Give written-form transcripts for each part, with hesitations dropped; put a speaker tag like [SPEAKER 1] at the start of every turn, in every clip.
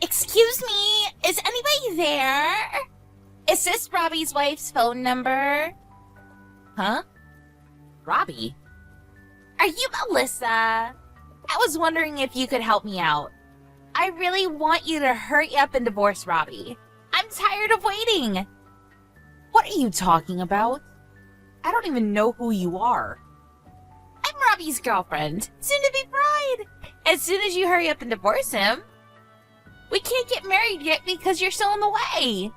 [SPEAKER 1] Excuse me, is anybody there? Is this Robbie's wife's phone number?
[SPEAKER 2] Huh? Robbie?
[SPEAKER 1] Are you Melissa? I was wondering if you could help me out. I really want you to hurry up and divorce Robbie. I'm tired of waiting.
[SPEAKER 2] What are you talking about? I don't even know who you are.
[SPEAKER 1] I'm Robbie's girlfriend, soon to be bride. As soon as you hurry up and divorce him. We can't get married yet because you're still in the way.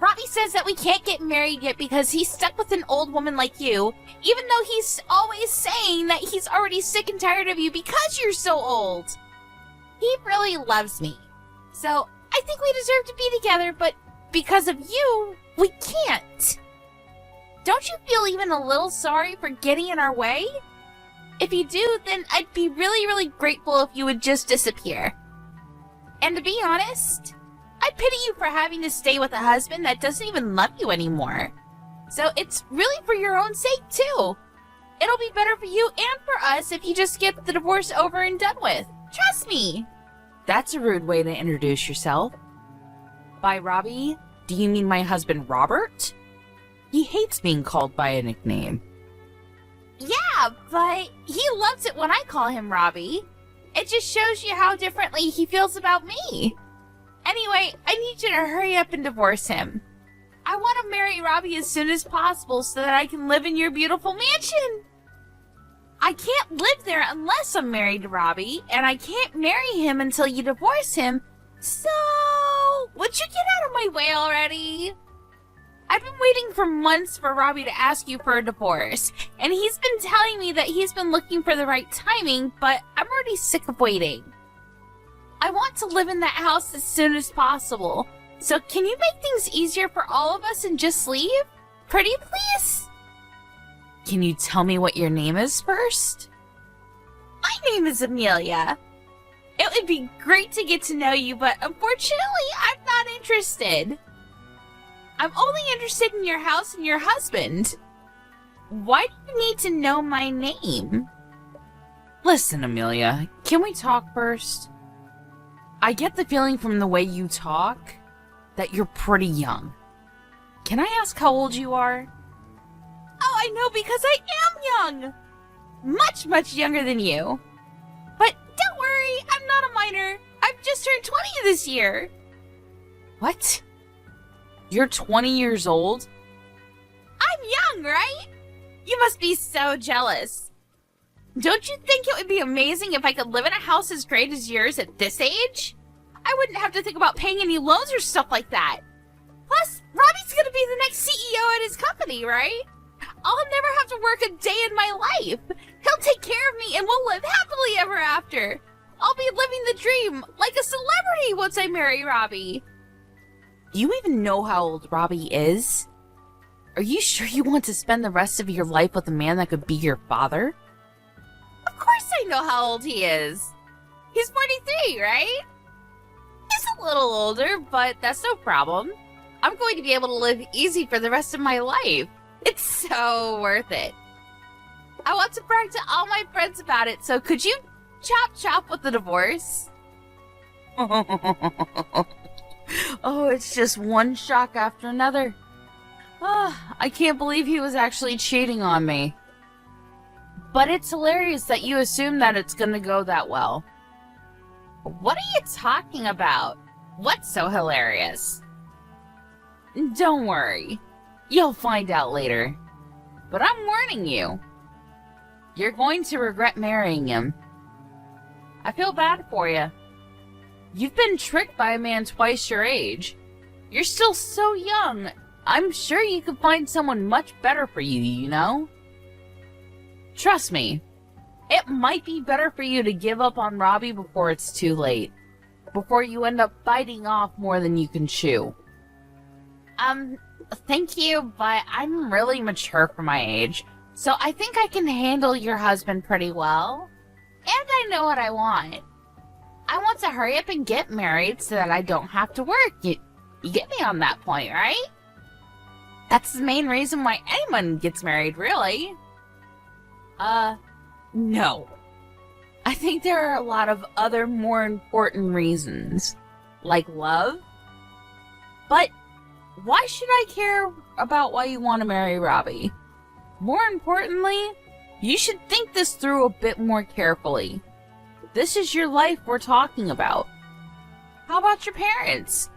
[SPEAKER 1] Robbie says that we can't get married yet because he's stuck with an old woman like you, even though he's always saying that he's already sick and tired of you because you're so old. He really loves me. So I think we deserve to be together, but because of you, we can't. Don't you feel even a little sorry for getting in our way? If you do, then I'd be really, really grateful if you would just disappear. And to be honest, I pity you for having to stay with a husband that doesn't even love you anymore. So it's really for your own sake, too. It'll be better for you and for us if you just get the divorce over and done with. Trust me.
[SPEAKER 2] That's a rude way to introduce yourself. By Robbie, do you mean my husband Robert? He hates being called by a nickname.
[SPEAKER 1] Yeah, but he loves it when I call him Robbie. It just shows you how differently he feels about me. Anyway, I need you to hurry up and divorce him. I want to marry Robbie as soon as possible so that I can live in your beautiful mansion. I can't live there unless I'm married to Robbie, and I can't marry him until you divorce him. So, would you get out of my way already? I've been waiting for months for Robbie to ask you for a divorce, and he's been telling me that he's been looking for the right timing, but I'm already sick of waiting. I want to live in that house as soon as possible, so can you make things easier for all of us and just leave? Pretty please?
[SPEAKER 2] Can you tell me what your name is first?
[SPEAKER 1] My name is Amelia. It would be great to get to know you, but unfortunately, I'm not interested. I'm only interested in your house and your husband. Why do you need to know my name?
[SPEAKER 2] Listen, Amelia, can we talk first? I get the feeling from the way you talk that you're pretty young. Can I ask how old you are?
[SPEAKER 1] Oh, I know, because I am young. Much, much younger than you. But don't worry, I'm not a minor. I've just turned 20 this year.
[SPEAKER 2] What? You're 20 years old?
[SPEAKER 1] I'm young, right? You must be so jealous. Don't you think it would be amazing if I could live in a house as great as yours at this age? I wouldn't have to think about paying any loans or stuff like that. Plus, Robbie's gonna be the next CEO at his company, right? I'll never have to work a day in my life. He'll take care of me and we'll live happily ever after. I'll be living the dream, like a celebrity once I marry Robbie.
[SPEAKER 2] Do you even know how old Robbie is? Are you sure you want to spend the rest of your life with a man that could be your father?
[SPEAKER 1] Of course I know how old he is. He's 43, right? He's a little older, but that's no problem. I'm going to be able to live easy for the rest of my life. It's so worth it. I want to brag to all my friends about it, so could you chop with the divorce?
[SPEAKER 2] Oh, it's just one shock after another. I can't believe he was actually cheating on me. But it's hilarious that you assume that it's gonna go that well.
[SPEAKER 1] What are you talking about? What's so hilarious?
[SPEAKER 2] Don't worry. You'll find out later. But I'm warning you. You're going to regret marrying him. I feel bad for you. You've been tricked by a man twice your age. You're still so young. I'm sure you could find someone much better for you, you know? Trust me, it might be better for you to give up on Robbie before it's too late. Before you end up biting off more than you can chew.
[SPEAKER 1] Thank you, but I'm really mature for my age, so I think I can handle your husband pretty well. And I know what I want. I want to hurry up and get married so that I don't have to work. You get me on that point, right? That's the main reason why anyone gets married, really.
[SPEAKER 2] No. I think there are a lot of other more important reasons, like love. But why should I care about why you want to marry Robbie? More importantly, you should think this through a bit more carefully. This is your life we're talking about. How about your parents?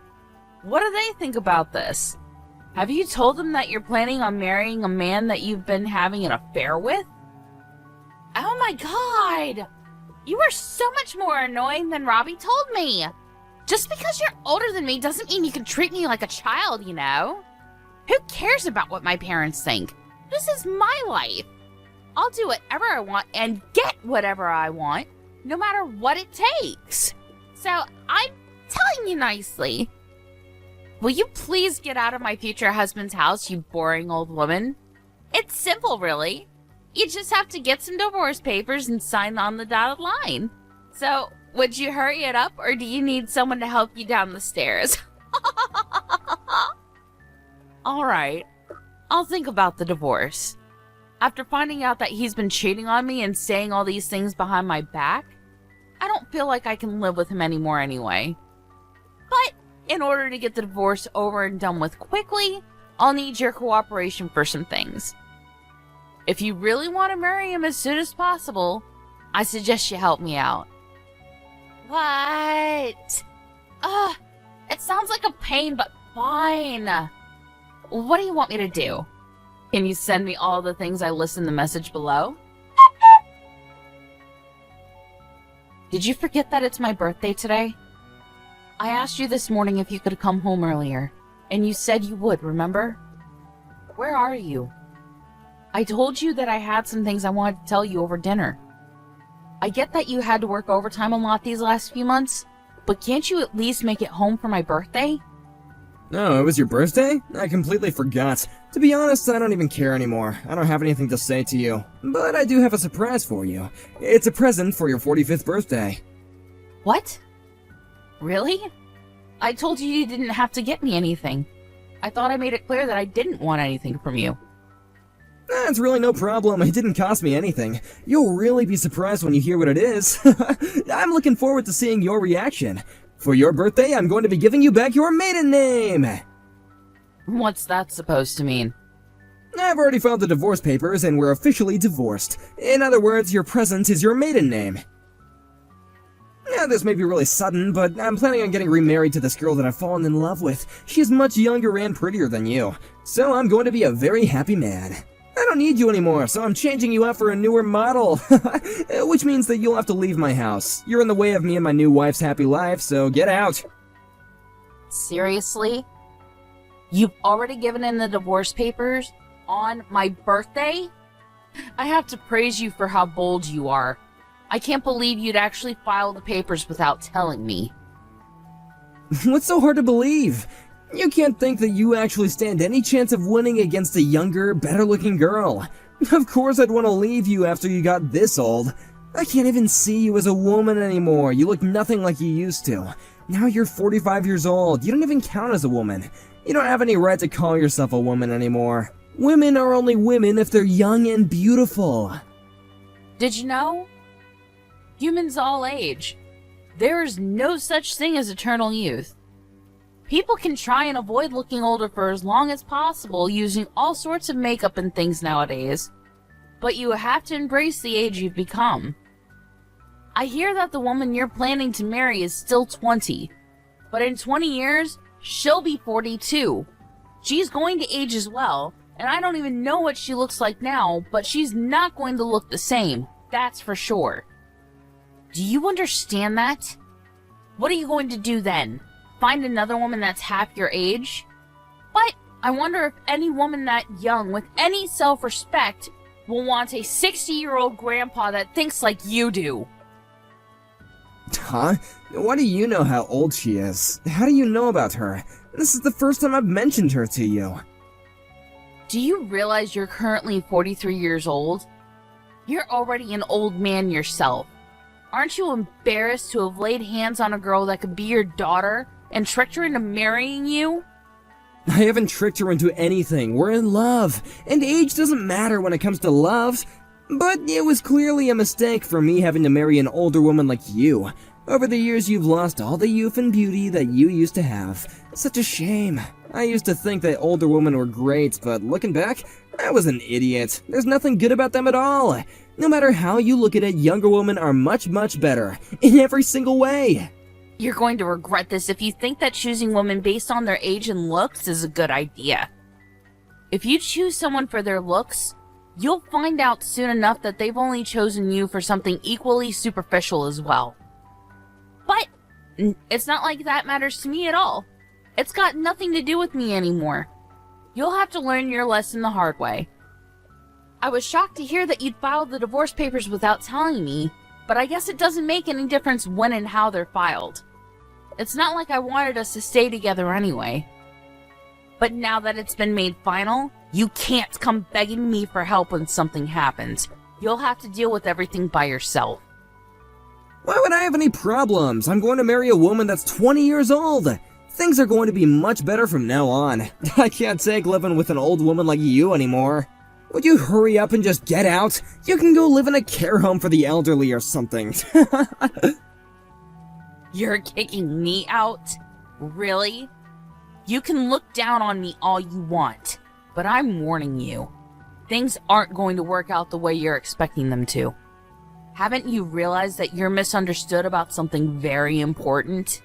[SPEAKER 2] What do they think about this? Have you told them that you're planning on marrying a man that you've been having an affair with?
[SPEAKER 1] Oh my god! You are so much more annoying than Robbie told me! Just because you're older than me doesn't mean you can treat me like a child, you know? Who cares about what my parents think? This is my life. I'll do whatever I want and get whatever I want, no matter what it takes. So I'm telling you nicely. Will you please get out of my future husband's house, you boring old woman? It's simple, really. You just have to get some divorce papers and sign on the dotted line. So, would you hurry it up, or do you need someone to help you down the stairs?
[SPEAKER 2] Alright, I'll think about the divorce. After finding out that he's been cheating on me and saying all these things behind my back, I don't feel like I can live with him anymore anyway. But in order to get the divorce over and done with quickly, I'll need your cooperation for some things. If you really want to marry him as soon as possible, I suggest you help me out.
[SPEAKER 1] What? Ugh, it sounds like a pain, but fine. What do you want me to do?
[SPEAKER 2] Can you send me all the things I list in the message below? Did you forget that it's my birthday today? I asked you this morning if you could come home earlier, and you said you would, remember? Where are you? I told you that I had some things I wanted to tell you over dinner. I get that you had to work overtime a lot these last few months, but can't you at least make it home for my birthday?
[SPEAKER 3] Oh, it was your birthday? I completely forgot. To be honest, I don't even care anymore. I don't have anything to say to you. But I do have a surprise for you. It's a present for your 45th birthday.
[SPEAKER 2] What? Really? I told you you didn't have to get me anything. I thought I made it clear that I didn't want anything from you.
[SPEAKER 3] That's really no problem. It didn't cost me anything. You'll really be surprised when you hear what it is. I'm looking forward to seeing your reaction. For your birthday, I'm going to be giving you back your maiden name!
[SPEAKER 2] What's that supposed to mean?
[SPEAKER 3] I've already filed the divorce papers and we're officially divorced. In other words, your present is your maiden name. Now, this may be really sudden, but I'm planning on getting remarried to this girl that I've fallen in love with. She's much younger and prettier than you, so I'm going to be a very happy man. I don't need you anymore, so I'm changing you out for a newer model. Which means that you'll have to leave my house. You're in the way of me and my new wife's happy life, so get out.
[SPEAKER 2] Seriously? You've already given in the divorce papers? On my birthday? I have to praise you for how bold you are. I can't believe you'd actually file the papers without telling me.
[SPEAKER 3] What's so hard to believe? You can't think that you actually stand any chance of winning against a younger, better-looking girl. Of course I'd want to leave you after you got this old. I can't even see you as a woman anymore. You look nothing like you used to. Now you're 45 years old. You don't even count as a woman. You don't have any right to call yourself a woman anymore. Women are only women if they're young and beautiful.
[SPEAKER 2] Did you know? Humans all age. There is no such thing as eternal youth. People can try and avoid looking older for as long as possible using all sorts of makeup and things nowadays, but you have to embrace the age you've become. I hear that the woman you're planning to marry is still 20, but in 20 years, she'll be 42. She's going to age as well, and I don't even know what she looks like now, but she's not going to look the same, that's for sure. Do you understand that? What are you going to do then? Find another woman that's half your age? But I wonder if any woman that young with any self-respect will want a 60-year-old grandpa that thinks like you do.
[SPEAKER 3] Huh? Why do you know how old she is? How do you know about her? This is the first time I've mentioned her to you.
[SPEAKER 2] Do you realize you're currently 43 years old? You're already an old man yourself. Aren't you embarrassed to have laid hands on a girl that could be your daughter and tricked her into marrying you?
[SPEAKER 3] I haven't tricked her into anything. We're in love, and age doesn't matter when it comes to love. But it was clearly a mistake for me having to marry an older woman like you. Over the years, you've lost all the youth and beauty that you used to have. Such a shame. I used to think that older women were great, but looking back, I was an idiot. There's nothing good about them at all. No matter how you look at it, younger women are much, much better. In every single way.
[SPEAKER 1] You're going to regret this if you think that choosing women based on their age and looks is a good idea. If you choose someone for their looks, you'll find out soon enough that they've only chosen you for something equally superficial as well. But it's not like that matters to me at all. It's got nothing to do with me anymore. You'll have to learn your lesson the hard way. I was shocked to hear that you'd filed the divorce papers without telling me, but I guess it doesn't make any difference when and how they're filed. It's not like I wanted us to stay together anyway. But now that it's been made final, you can't come begging me for help when something happens. You'll have to deal with everything by yourself.
[SPEAKER 3] Why would I have any problems? I'm going to marry a woman that's 20 years old. Things are going to be much better from now on. I can't take living with an old woman like you anymore. Would you hurry up and just get out? You can go live in a care home for the elderly or something.
[SPEAKER 1] You're kicking me out? Really? You can look down on me all you want, but I'm warning you. Things aren't going to work out the way you're expecting them to. Haven't you realized that you're misunderstood about something very important?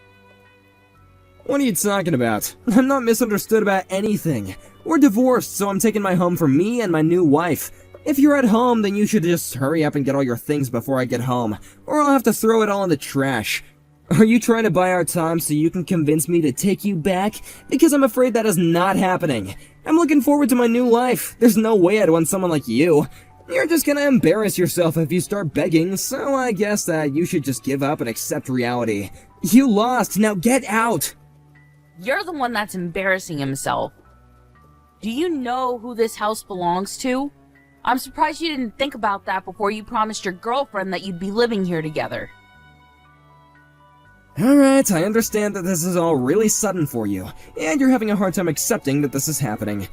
[SPEAKER 3] What are you talking about? I'm not misunderstood about anything. We're divorced, so I'm taking my home for me and my new wife. If you're at home, then you should just hurry up and get all your things before I get home, or I'll have to throw it all in the trash. Are you trying to buy our time so you can convince me to take you back? Because I'm afraid that is not happening. I'm looking forward to my new life. There's no way I'd want someone like you. You're just gonna embarrass yourself if you start begging, so I guess that you should just give up and accept reality. You lost, now get out!
[SPEAKER 1] You're the one that's embarrassing himself. Do you know who this house belongs to? I'm surprised you didn't think about that before you promised your girlfriend that you'd be living here together.
[SPEAKER 3] Alright, I understand that this is all really sudden for you, and you're having a hard time accepting that this is happening.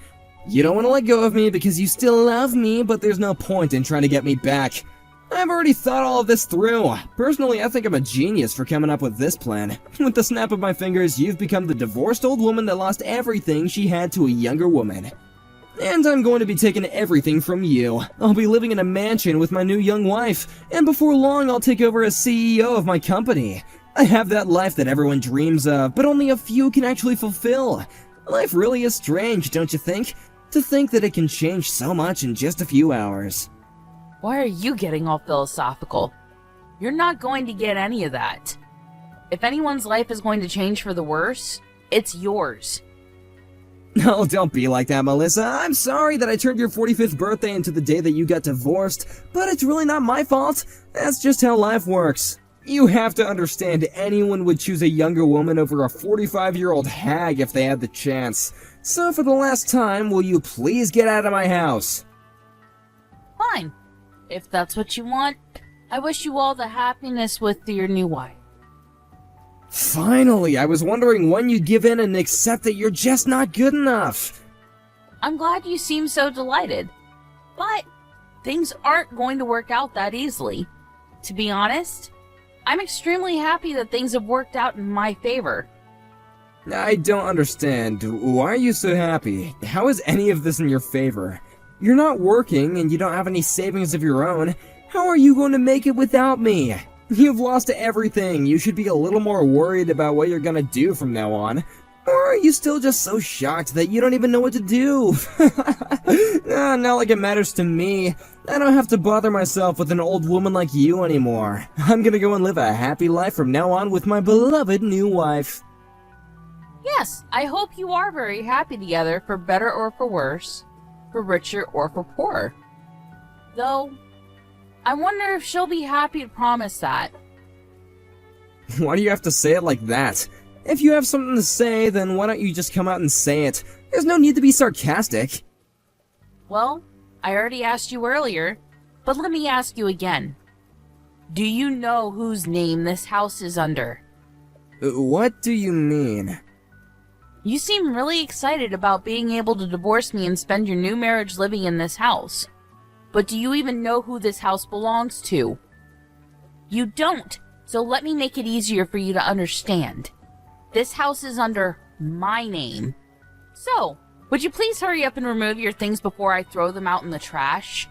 [SPEAKER 3] You don't want to let go of me because you still love me, but there's no point in trying to get me back. I've already thought all of this through. Personally, I think I'm a genius for coming up with this plan. With the snap of my fingers, you've become the divorced old woman that lost everything she had to a younger woman. And I'm going to be taking everything from you. I'll be living in a mansion with my new young wife, and before long I'll take over as CEO of my company. I have that life that everyone dreams of, but only a few can actually fulfill. Life really is strange, don't you think? To think that it can change so much in just a few hours.
[SPEAKER 1] Why are you getting all philosophical? You're not going to get any of that. If anyone's life is going to change for the worse, it's yours.
[SPEAKER 3] No, don't be like that, Melissa. I'm sorry that I turned your 45th birthday into the day that you got divorced, but it's really not my fault. That's just how life works. You have to understand anyone would choose a younger woman over a 45-year-old hag if they had the chance. So for the last time, will you please get out of my house?
[SPEAKER 1] Fine. If that's what you want, I wish you all the happiness with your new wife.
[SPEAKER 3] Finally, I was wondering when you'd give in and accept that you're just not good enough.
[SPEAKER 1] I'm glad you seem so delighted. But things aren't going to work out that easily. To be honest, I'm extremely happy that things have worked out in my favor.
[SPEAKER 3] I don't understand. Why are you so happy? How is any of this in your favor? You're not working and you don't have any savings of your own. How are you going to make it without me? You've lost everything. You should be a little more worried about what you're gonna do from now on. Or are you still just so shocked that you don't even know what to do? Not like it matters to me. I don't have to bother myself with an old woman like you anymore. I'm gonna go and live a happy life from now on with my beloved new wife.
[SPEAKER 1] Yes, I hope you are very happy together, for better or for worse, for richer or for poorer. Though, I wonder if she'll be happy to promise that.
[SPEAKER 3] Why do you have to say it like that? If you have something to say, then why don't you just come out and say it? There's no need to be sarcastic.
[SPEAKER 1] Well, I already asked you earlier, but let me ask you again. Do you know whose name this house is under?
[SPEAKER 3] What do you mean?
[SPEAKER 1] You seem really excited about being able to divorce me and spend your new marriage living in this house.
[SPEAKER 2] But do you even know who this house belongs to? You don't, so let me make it easier for you to understand. This house is under my name. So, would you please hurry up and remove your things before I throw them out in the trash?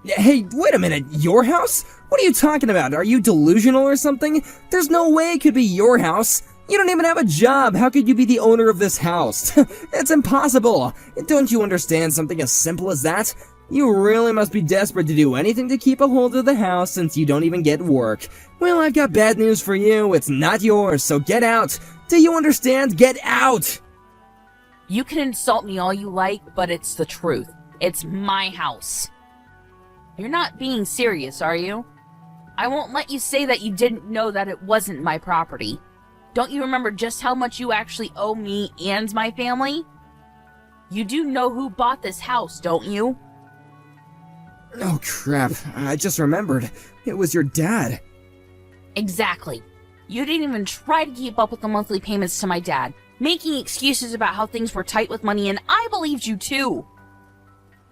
[SPEAKER 3] Hey, wait a minute, your house? What are you talking about? Are you delusional or something? There's no way it could be your house. You don't even have a job. How could you be the owner of this house? It's impossible. Don't you understand something as simple as that? You really must be desperate to do anything to keep a hold of the house since you don't even get work. Well, I've got bad news for you. It's not yours, so get out. Do you understand? Get out!
[SPEAKER 2] You can insult me all you like, but it's the truth. It's my house. You're not being serious, are you? I won't let you say that you didn't know that it wasn't my property. Don't you remember just how much you actually owe me and my family? You do know who bought this house, don't you?
[SPEAKER 3] Oh crap, I just remembered. It was your dad.
[SPEAKER 2] Exactly. You didn't even try to keep up with the monthly payments to my dad, making excuses about how things were tight with money, and I believed you too.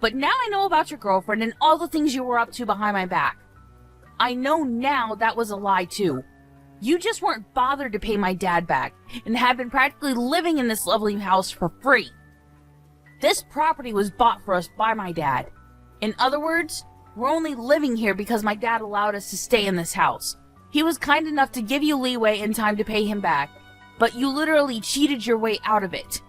[SPEAKER 2] But now I know about your girlfriend and all the things you were up to behind my back. I know now that was a lie too. You just weren't bothered to pay my dad back, and had been practically living in this lovely house for free. This property was bought for us by my dad. In other words, we're only living here because my dad allowed us to stay in this house. He was kind enough to give you leeway and time to pay him back, but you literally cheated your way out of it.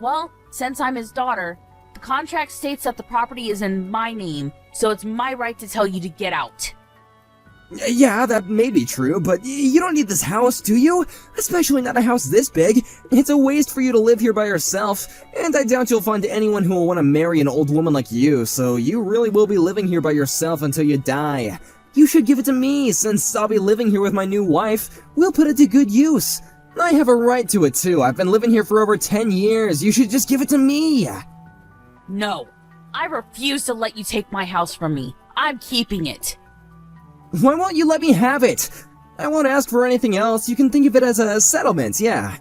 [SPEAKER 2] Well, since I'm his daughter, the contract states that the property is in my name, so it's my right to tell you to get out.
[SPEAKER 3] Yeah, that may be true, but you don't need this house, do you? Especially not a house this big. It's a waste for you to live here by yourself, and I doubt you'll find anyone who will want to marry an old woman like you, so you really will be living here by yourself until you die. You should give it to me, since I'll be living here with my new wife. We'll put it to good use. I have a right to it too. I've been living here for over 10 years. You should just give it to me.
[SPEAKER 2] No, I refuse to let you take my house from me. I'm keeping it.
[SPEAKER 3] Why won't you let me have it? I won't ask for anything else. You can think of it as a settlement, yeah.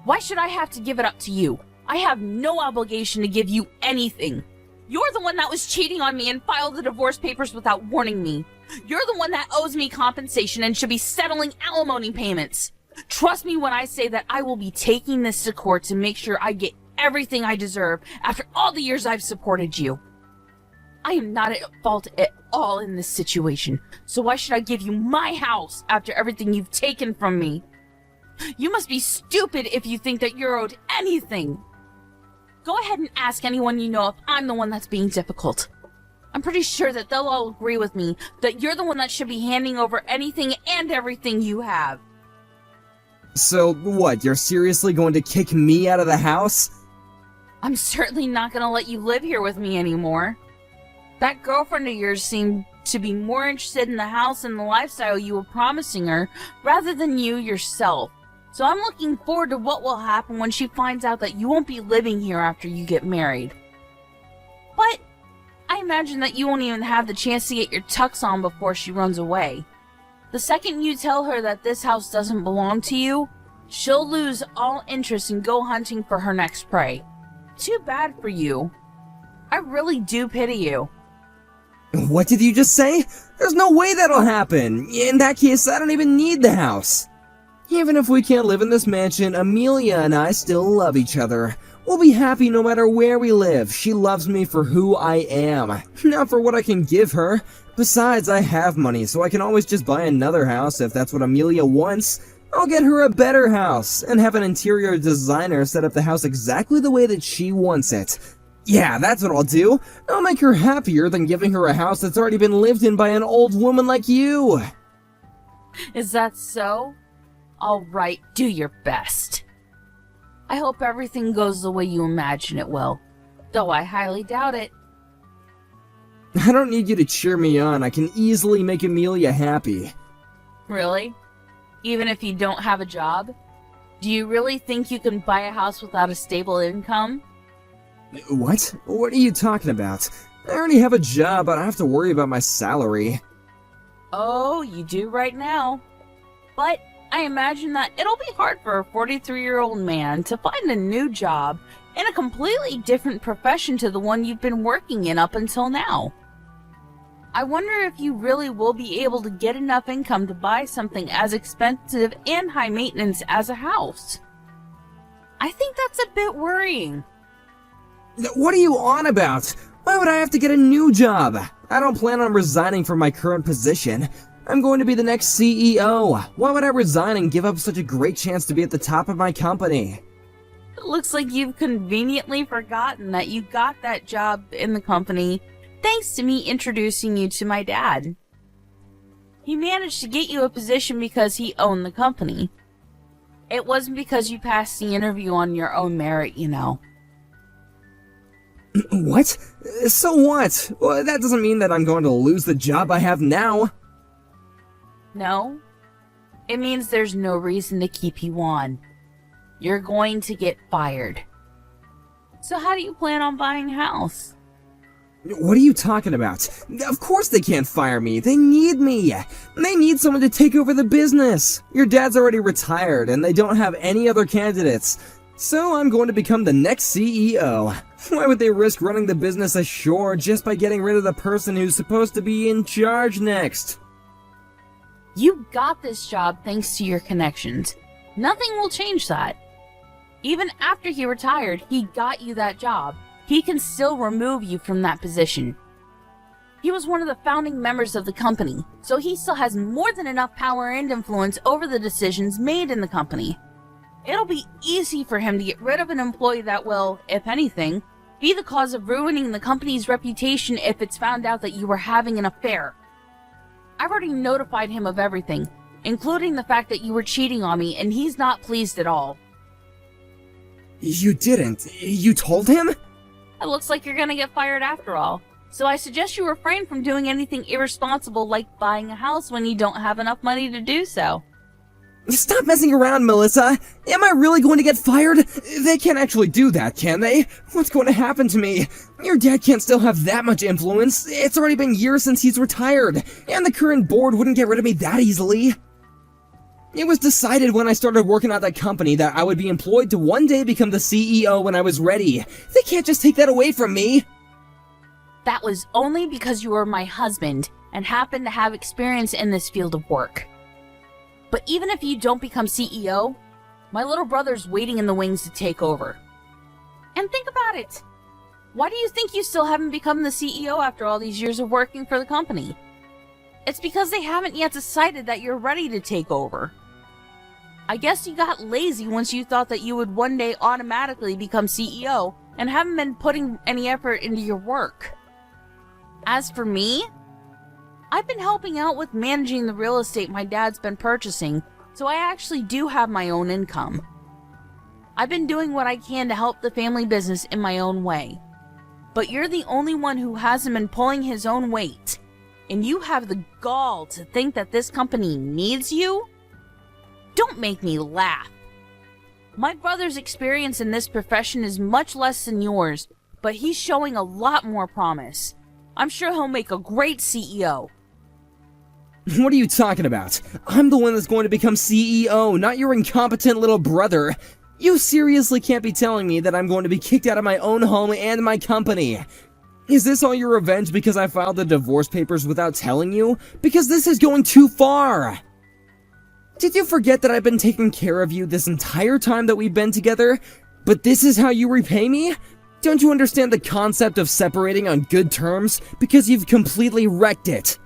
[SPEAKER 2] Why should I have to give it up to you? I have no obligation to give you anything. You're the one that was cheating on me and filed the divorce papers without warning me. You're the one that owes me compensation and should be settling alimony payments. Trust me when I say that I will be taking this to court to make sure I get everything I deserve after all the years I've supported you. I am not at fault at all in this situation, so why should I give you my house after everything you've taken from me? You must be stupid if you think that you're owed anything. Go ahead and ask anyone you know if I'm the one that's being difficult. I'm pretty sure that they'll all agree with me that you're the one that should be handing over anything and everything you have.
[SPEAKER 3] So, what, you're seriously going to kick me out of the house?
[SPEAKER 2] I'm certainly not gonna let you live here with me anymore. That girlfriend of yours seemed to be more interested in the house and the lifestyle you were promising her rather than you yourself. So I'm looking forward to what will happen when she finds out that you won't be living here after you get married. But I imagine that you won't even have the chance to get your tux on before she runs away. The second you tell her that this house doesn't belong to you, she'll lose all interest and go hunting for her next prey. Too bad for you. I really do pity you.
[SPEAKER 3] What did you just say? There's no way that'll happen. In that case, I don't even need the house. Even if we can't live in this mansion, Amelia and I still love each other. We'll be happy no matter where we live. She loves me for who I am, not for what I can give her. Besides, I have money, so I can always just buy another house if that's what Amelia wants. I'll get her a better house, and have an interior designer set up the house exactly the way that she wants it. Yeah, that's what I'll do. I'll make her happier than giving her a house that's already been lived in by an old woman like you.
[SPEAKER 2] Is that so? Alright, do your best. I hope everything goes the way you imagine it will, though I highly doubt it.
[SPEAKER 3] I don't need you to cheer me on. I can easily make Amelia happy.
[SPEAKER 2] Really? Even if you don't have a job? Do you really think you can buy a house without a stable income?
[SPEAKER 3] What? What are you talking about? I already have a job, but I don't have to worry about my salary.
[SPEAKER 2] Oh, you do right now. But I imagine that it'll be hard for a 43-year-old man to find a new job in a completely different profession to the one you've been working in up until now. I wonder if you really will be able to get enough income to buy something as expensive and high maintenance as a house. I think that's a bit worrying.
[SPEAKER 3] What are you on about? Why would I have to get a new job? I don't plan on resigning from my current position. I'm going to be the next CEO. Why would I resign and give up such a great chance to be at the top of my company?
[SPEAKER 2] It looks like you've conveniently forgotten that you got that job in the company thanks to me introducing you to my dad. He managed to get you a position because he owned the company. It wasn't because you passed the interview on your own merit, you know.
[SPEAKER 3] What? So what? Well, that doesn't mean that I'm going to lose the job I have now.
[SPEAKER 2] No, it means there's no reason to keep you on. You're going to get fired. So how do you plan on buying a house?
[SPEAKER 3] What are you talking about? Of course they can't fire me. They need me. They need someone to take over the business. Your dad's already retired and they don't have any other candidates. So I'm going to become the next CEO. Why would they risk running the business ashore just by getting rid of the person who's supposed to be in charge next?
[SPEAKER 2] You got this job thanks to your connections. Nothing will change that. Even after he retired, he got you that job. He can still remove you from that position. He was one of the founding members of the company, so he still has more than enough power and influence over the decisions made in the company. It'll be easy for him to get rid of an employee that will, if anything, be the cause of ruining the company's reputation if it's found out that you were having an affair. I've already notified him of everything, including the fact that you were cheating on me, and he's not pleased at all.
[SPEAKER 3] You didn't? You told him?
[SPEAKER 2] It looks like you're gonna get fired after all, so I suggest you refrain from doing anything irresponsible like buying a house when you don't have enough money to do so.
[SPEAKER 3] Stop messing around, Melissa! Am I really going to get fired? They can't actually do that, can they? What's going to happen to me? Your dad can't still have that much influence. It's already been years since he's retired, and the current board wouldn't get rid of me that easily. It was decided when I started working at that company that I would be employed to one day become the CEO when I was ready. They can't just take that away from me.
[SPEAKER 2] That was only because you were my husband and happened to have experience in this field of work. But even if you don't become CEO, my little brother's waiting in the wings to take over. And think about it. Why do you think you still haven't become the CEO after all these years of working for the company? It's because they haven't yet decided that you're ready to take over. I guess you got lazy once you thought that you would one day automatically become CEO and haven't been putting any effort into your work. As for me, I've been helping out with managing the real estate my dad's been purchasing, so I actually do have my own income. I've been doing what I can to help the family business in my own way. But you're the only one who hasn't been pulling his own weight, and you have the gall to think that this company needs you? Don't make me laugh. My brother's experience in this profession is much less than yours, but he's showing a lot more promise. I'm sure he'll make a great CEO.
[SPEAKER 3] What are you talking about? I'm the one that's going to become CEO, not your incompetent little brother. You seriously can't be telling me that I'm going to be kicked out of my own home and my company. Is this all your revenge because I filed the divorce papers without telling you? Because this is going too far. Did you forget that I've been taking care of you this entire time that we've been together? But this is how you repay me? Don't you understand the concept of separating on good terms? Because you've completely wrecked it.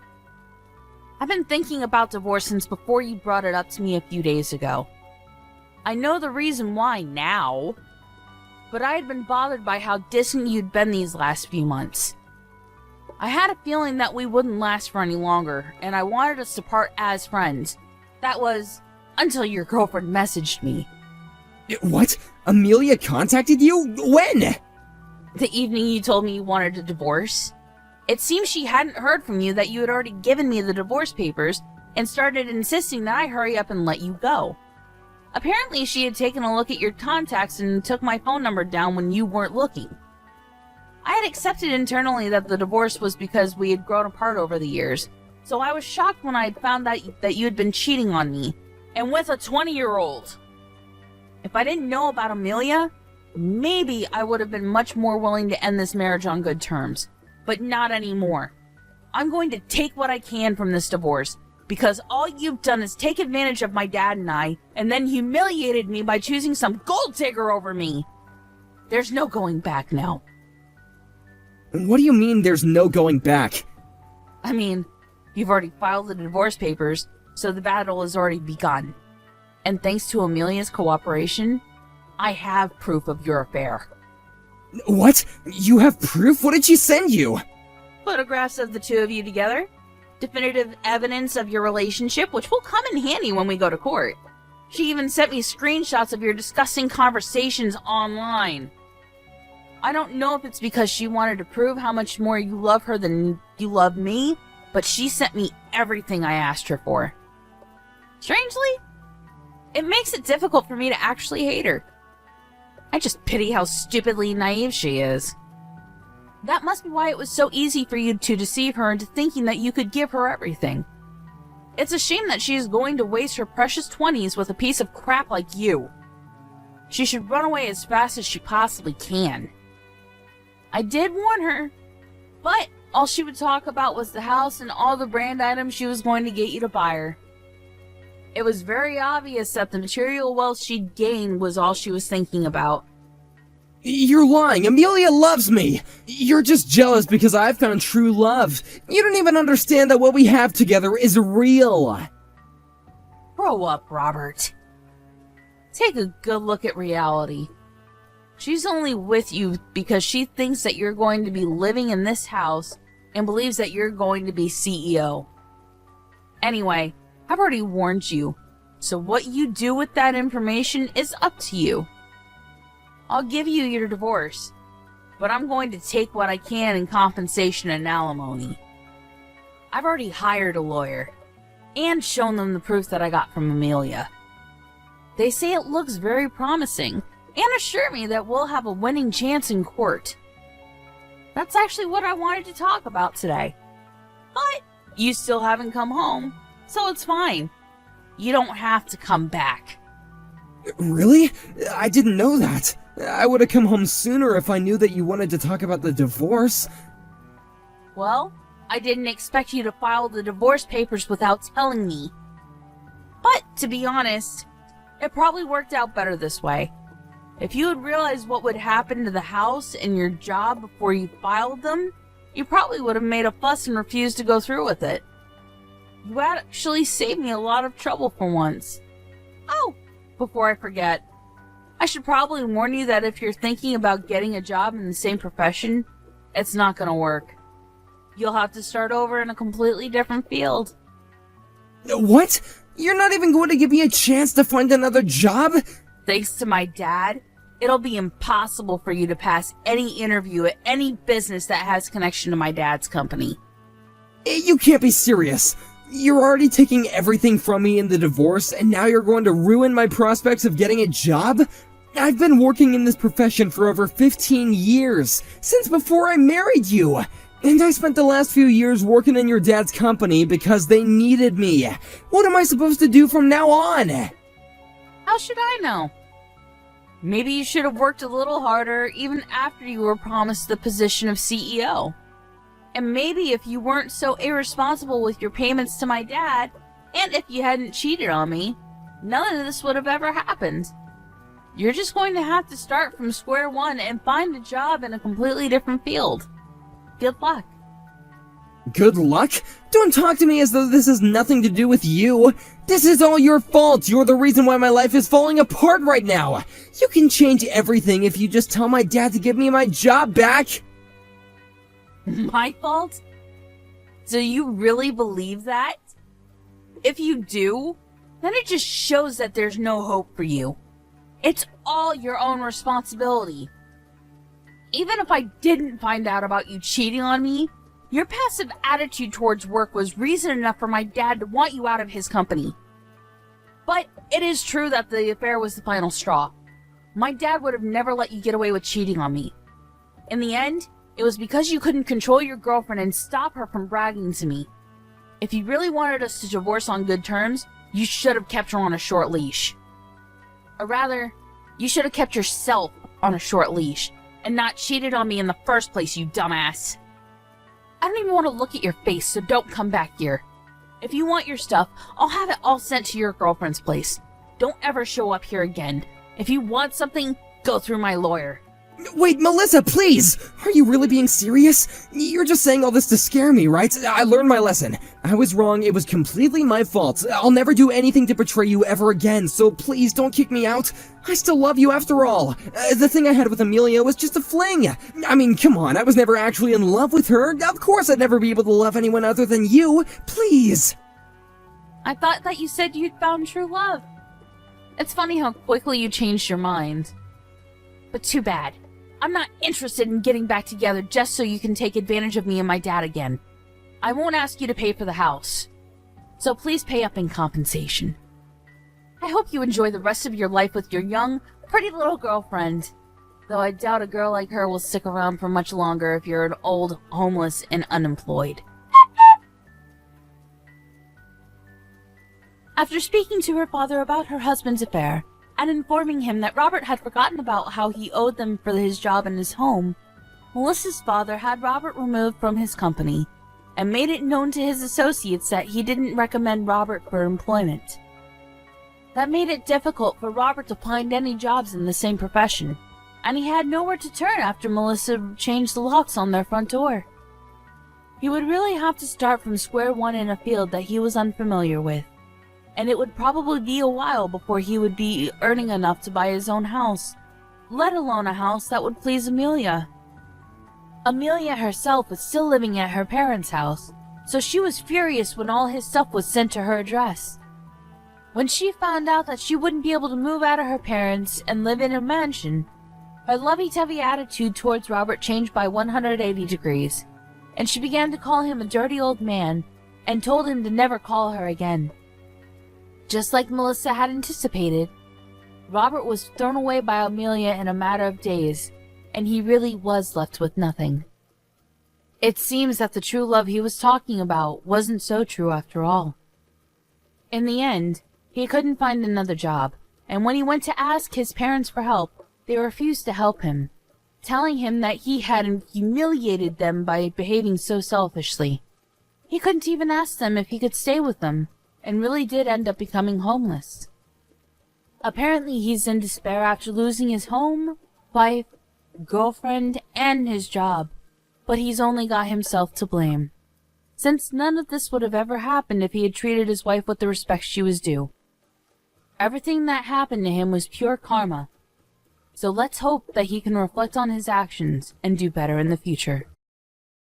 [SPEAKER 2] I've been thinking about divorce since before you brought it up to me a few days ago. I know the reason why now, but I had been bothered by how distant you'd been these last few months. I had a feeling that we wouldn't last for any longer, and I wanted us to part as friends. That was until your girlfriend messaged me.
[SPEAKER 3] What? Amelia contacted you? When?
[SPEAKER 2] The evening you told me you wanted a divorce. It seems she hadn't heard from you that you had already given me the divorce papers and started insisting that I hurry up and let you go. Apparently she had taken a look at your contacts and took my phone number down when you weren't looking. I had accepted internally that the divorce was because we had grown apart over the years, so I was shocked when I had found out that you had been cheating on me and with a 20-year-old. If I didn't know about Amelia, maybe I would have been much more willing to end this marriage on good terms. But not anymore. I'm going to take what I can from this divorce, because all you've done is take advantage of my dad and I, and then humiliated me by choosing some gold digger over me. There's no going back now.
[SPEAKER 3] What do you mean there's no going back?
[SPEAKER 2] I mean, you've already filed the divorce papers, so the battle has already begun. And thanks to Amelia's cooperation, I have proof of your affair.
[SPEAKER 3] What? You have proof? What did she send you?
[SPEAKER 2] Photographs of the two of you together. Definitive evidence of your relationship, which will come in handy when we go to court. She even sent me screenshots of your disgusting conversations online. I don't know if it's because she wanted to prove how much more you love her than you love me, but she sent me everything I asked her for. Strangely, it makes it difficult for me to actually hate her. I just pity how stupidly naive she is. That must be why it was so easy for you to deceive her into thinking that you could give her everything. It's a shame that she is going to waste her precious 20s with a piece of crap like you. She should run away as fast as she possibly can. I did warn her, but all she would talk about was the house and all the brand items she was going to get you to buy her. It was very obvious that the material wealth she'd gain was all she was thinking about.
[SPEAKER 3] You're lying. Amelia loves me. You're just jealous because I've found true love. You don't even understand that what we have together is real.
[SPEAKER 2] Grow up, Robert. Take a good look at reality. She's only with you because she thinks that you're going to be living in this house and believes that you're going to be CEO. Anyway, I've already warned you, so what you do with that information is up to you. I'll give you your divorce, but I'm going to take what I can in compensation and alimony. I've already hired a lawyer, and shown them the proof that I got from Amelia. They say it looks very promising, and assure me that we'll have a winning chance in court. That's actually what I wanted to talk about today. But you still haven't come home, so it's fine. You don't have to come back.
[SPEAKER 3] Really? I didn't know that. I would have come home sooner if I knew that you wanted to talk about the divorce.
[SPEAKER 2] Well, I didn't expect you to file the divorce papers without telling me. But, to be honest, it probably worked out better this way. If you had realized what would happen to the house and your job before you filed them, you probably would have made a fuss and refused to go through with it. You actually saved me a lot of trouble for once. Oh, before I forget, I should probably warn you that if you're thinking about getting a job in the same profession, it's not gonna work. You'll have to start over in a completely different field.
[SPEAKER 3] What? You're not even going to give me a chance to find another job?
[SPEAKER 2] Thanks to my dad, it'll be impossible for you to pass any interview at any business that has connection to my dad's company.
[SPEAKER 3] You can't be serious. You're already taking everything from me in the divorce, and now you're going to ruin my prospects of getting a job? I've been working in this profession for over 15 years, since before I married you. And I spent the last few years working in your dad's company because they needed me. What am I supposed to do from now on?
[SPEAKER 2] How should I know? Maybe you should have worked a little harder even after you were promised the position of CEO. And maybe if you weren't so irresponsible with your payments to my dad, and if you hadn't cheated on me, none of this would have ever happened. You're just going to have to start from square one and find a job in a completely different field. Good luck.
[SPEAKER 3] Good luck? Don't talk to me as though this has nothing to do with you. This is all your fault. You're the reason why my life is falling apart right now. You can change everything if you just tell my dad to give me my job back.
[SPEAKER 2] My fault? Do you really believe that? If you do, then it just shows that there's no hope for you. It's all your own responsibility. Even if I didn't find out about you cheating on me, your passive attitude towards work was reason enough for my dad to want you out of his company. But it is true that the affair was the final straw. My dad would have never let you get away with cheating on me. In the end, it was because you couldn't control your girlfriend and stop her from bragging to me. If you really wanted us to divorce on good terms, You should have kept her on a short leash. Or rather, you should have kept yourself on a short leash and not cheated on me in the first place, you dumbass. I don't even want to look at your face, so don't come back here. If you want your stuff, I'll have it all sent to your girlfriend's place. Don't ever show up here again. If you want something, go through my lawyer.
[SPEAKER 3] Wait, Melissa, please! Are you really being serious? You're just saying all this to scare me, right? I learned my lesson. I was wrong, it was completely my fault. I'll never do anything to betray you ever again, so please don't kick me out. I still love you after all. The thing I had with Amelia was just a fling. I mean, come on, I was never actually in love with her. Of course I'd never be able to love anyone other than you. Please!
[SPEAKER 2] I thought that you said you'd found true love. It's funny how quickly you changed your mind. But too bad. I'm not interested in getting back together just so you can take advantage of me and my dad again. I won't ask you to pay for the house. So please pay up in compensation. I hope you enjoy the rest of your life with your young, pretty little girlfriend. Though I doubt a girl like her will stick around for much longer if you're an old, homeless, and unemployed. After speaking to her father about her husband's affair, and informing him that Robert had forgotten about how he owed them for his job in his home, Melissa's father had Robert removed from his company, and made it known to his associates that he didn't recommend Robert for employment. That made it difficult for Robert to find any jobs in the same profession, and he had nowhere to turn after Melissa changed the locks on their front door. He would really have to start from square one in a field that he was unfamiliar with, and it would probably be a while before he would be earning enough to buy his own house, let alone a house that would please Amelia. Amelia herself was still living at her parents' house, so she was furious when all his stuff was sent to her address. When she found out that she wouldn't be able to move out of her parents and live in a mansion, her lovey-dovey attitude towards Robert changed by 180 degrees, and she began to call him a dirty old man and told him to never call her again. Just like Melissa had anticipated, Robert was thrown away by Amelia in a matter of days, and he really was left with nothing. It seems that the true love he was talking about wasn't so true after all. In the end, he couldn't find another job, and when he went to ask his parents for help, they refused to help him, telling him that he had humiliated them by behaving so selfishly. He couldn't even ask them if he could stay with them, and really did end up becoming homeless. Apparently he's in despair after losing his home, wife, girlfriend, and his job, but he's only got himself to blame, since none of this would have ever happened if he had treated his wife with the respect she was due. Everything that happened to him was pure karma, so let's hope that he can reflect on his actions and do better in the future.